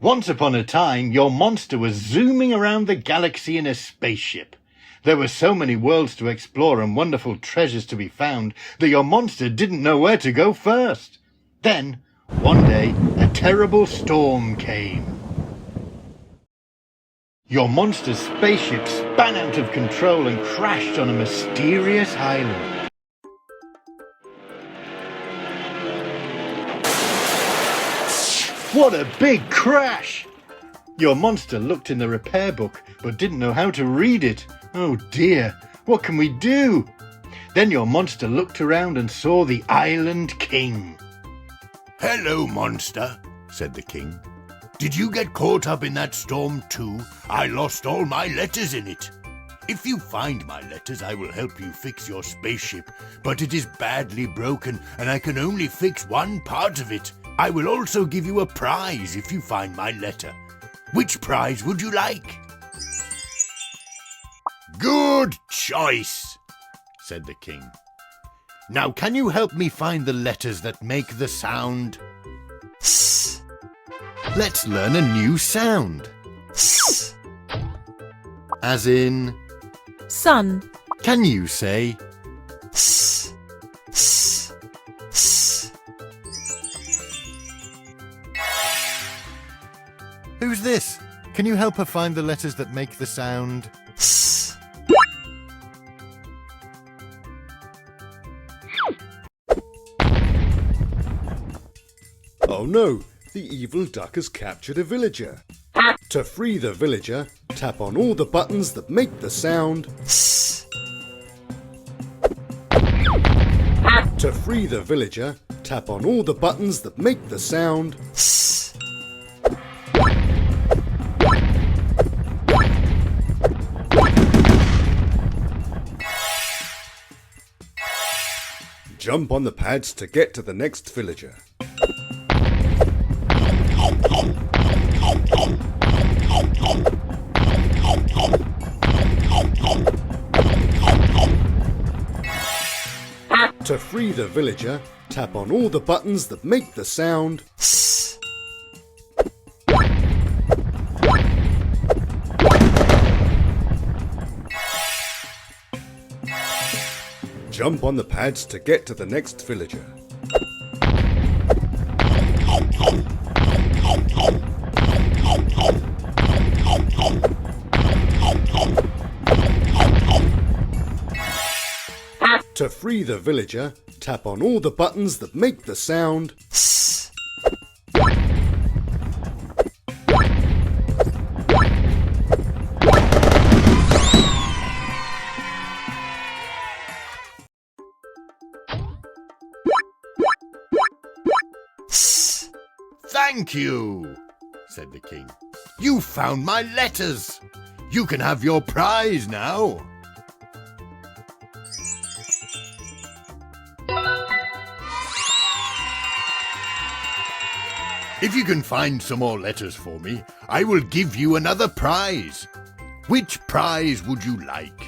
Once upon a time, your monster was zooming around the galaxy in a spaceship. There were so many worlds to explore and wonderful treasures to be found that your monster didn't know where to go first. Then, one day, a terrible storm came. Your monster's spaceship span out of control and crashed on a mysterious island. What a big crash! Your monster looked in the repair book but didn't know how to read it. Oh dear, what can we do? Then your monster looked around and saw the Island King. "Hello, monster," said the king. "Did you get caught up in that storm too? I lost all my letters in it. If you find my letters, I will help you fix your spaceship, but it is badly broken and I can only fix one part of it. I will also give you a prize if you find my letter. Which prize would you like?" "Good choice," said the king. "Now can you help me find the letters that make the sound S? Let's learn a new sound. S. As in sun. Can you say S, S, S? Who's this? Can you help her find the letters that make the sound S? Oh no, the evil duck has captured a villager. To free the villager, tap on all the buttons that make the sound S. To free the villager, tap on all the buttons that make the sound S. Jump on the pads to get to the next villager. To free the villager, tap on all the buttons that make the sound S. Jump on the pads to get to the next villager. To free the villager, tap on all the buttons that make the sound S. S. "Thank you," said the king. "You found my letters. You can have your prize now." If you can find some more letters for me, I will give you another prize. Which prize would you like?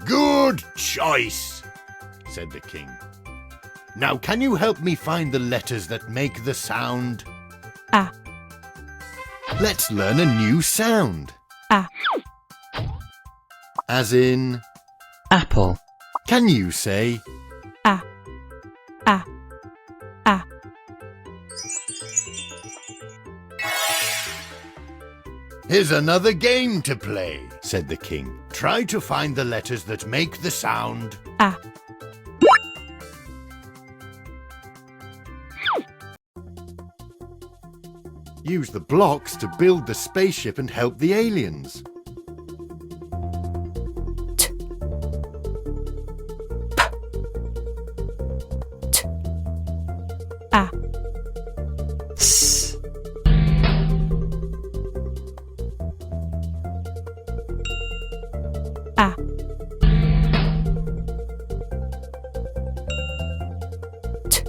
Good choice, said the king. Now can you help me find the letters that make the sound A. Let's learn a new sound. A. As in apple, Can you say A. A. A. Here's another game to play, said the king. Try to find the letters that make the sound A. Use the blocks to build the spaceship and help the aliens. T. P. T. A. S. A. T.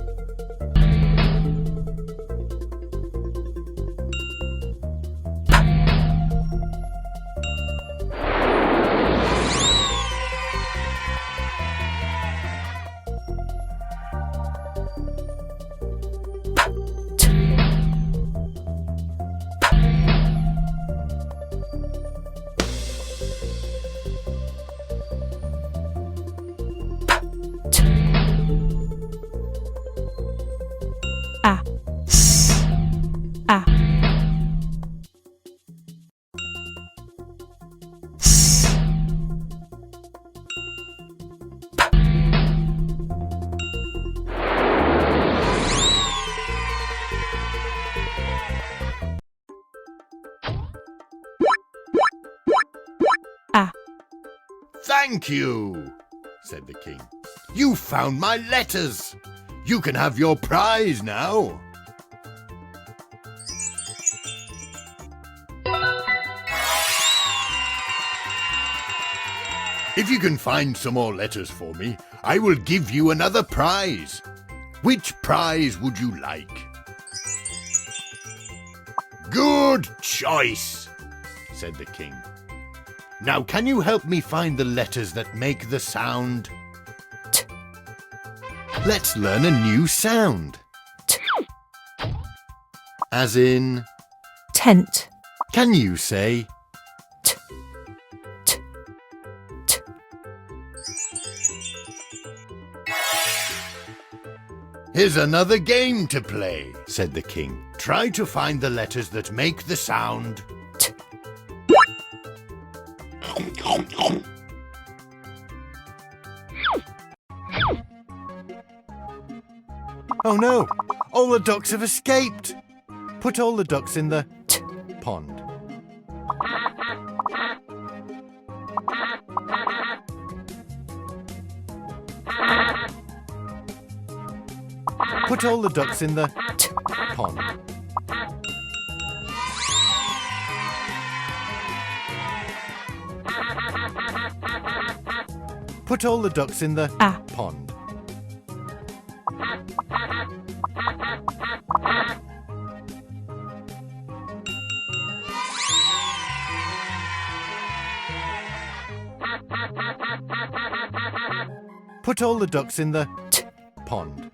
Thank you, said the king. You found my letters. You can have your prize now. If you can find some more letters for me, I will give you another prize. Which prize would you like? Good choice, said the king. Now can you help me find the letters that make the sound? T. Let's learn a new sound. T. As in, Tent. can you say? T. T. T. Here's another game to play, said the king. Try to find the letters that make the sound. T. Oh no! All the ducks have escaped! Put all the ducks in the T. pond. Put all the ducks in the T. pond. Put all the ducks in the A. pond. Put all the ducks in the T. pond.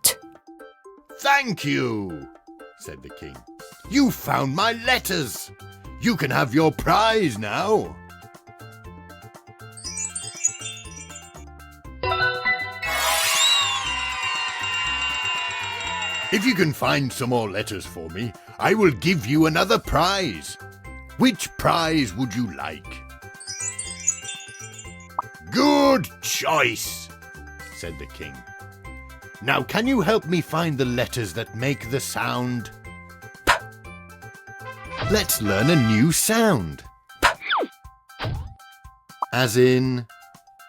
T. Thank you, said the king. You found my letters. You can have your prize now. If you can find some more letters for me, I will give you another prize. Which prize would you like? Good choice, said the king. Now can you help me find the letters that make the sound? Let's learn a new sound. As in,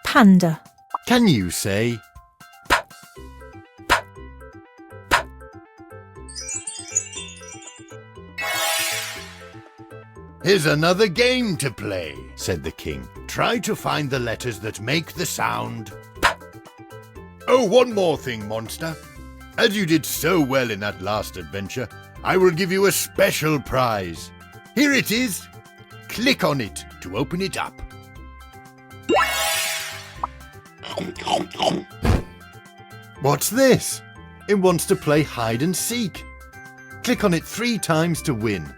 Panda. can you say? Here's another game to play, said the king. Try to find the letters that make the sound. Oh, one more thing, monster. As you did so well in that last adventure, I will give you a special prize. Here it is. Click on it to open it up. What's this? It wants to play hide and seek. Click on it 3 times to win.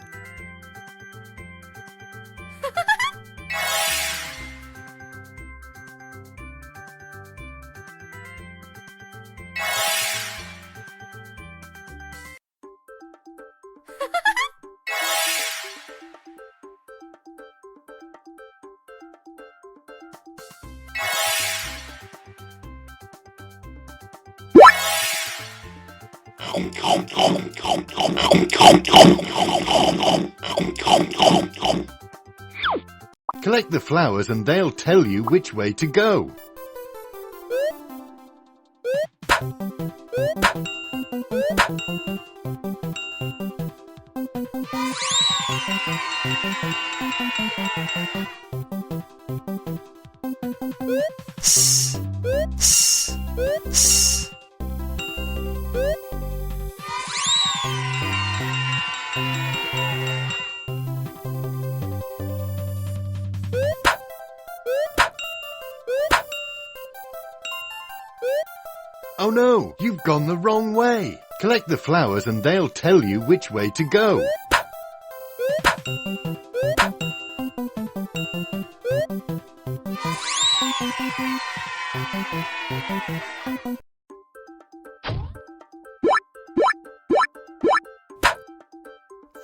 Collect the flowers and they'll tell you which way to go. S. S. S. Oh no, you've gone the wrong way. Collect the flowers and they'll tell you which way to go.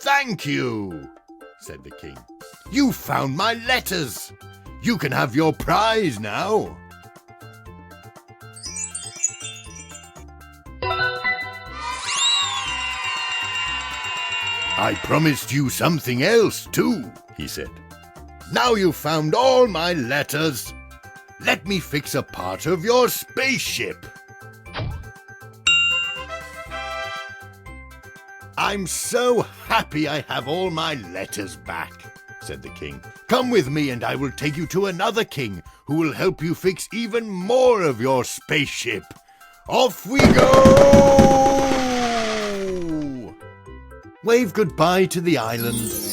Thank you, said the king. You found my letters. You can have your prize now. I promised you something else, too, he said. Now you've found all my letters. Let me fix a part of your spaceship. I'm so happy I have all my letters back, said the king. Come with me and I will take you to another king who will help you fix even more of your spaceship. Off we go! Wave goodbye to the island.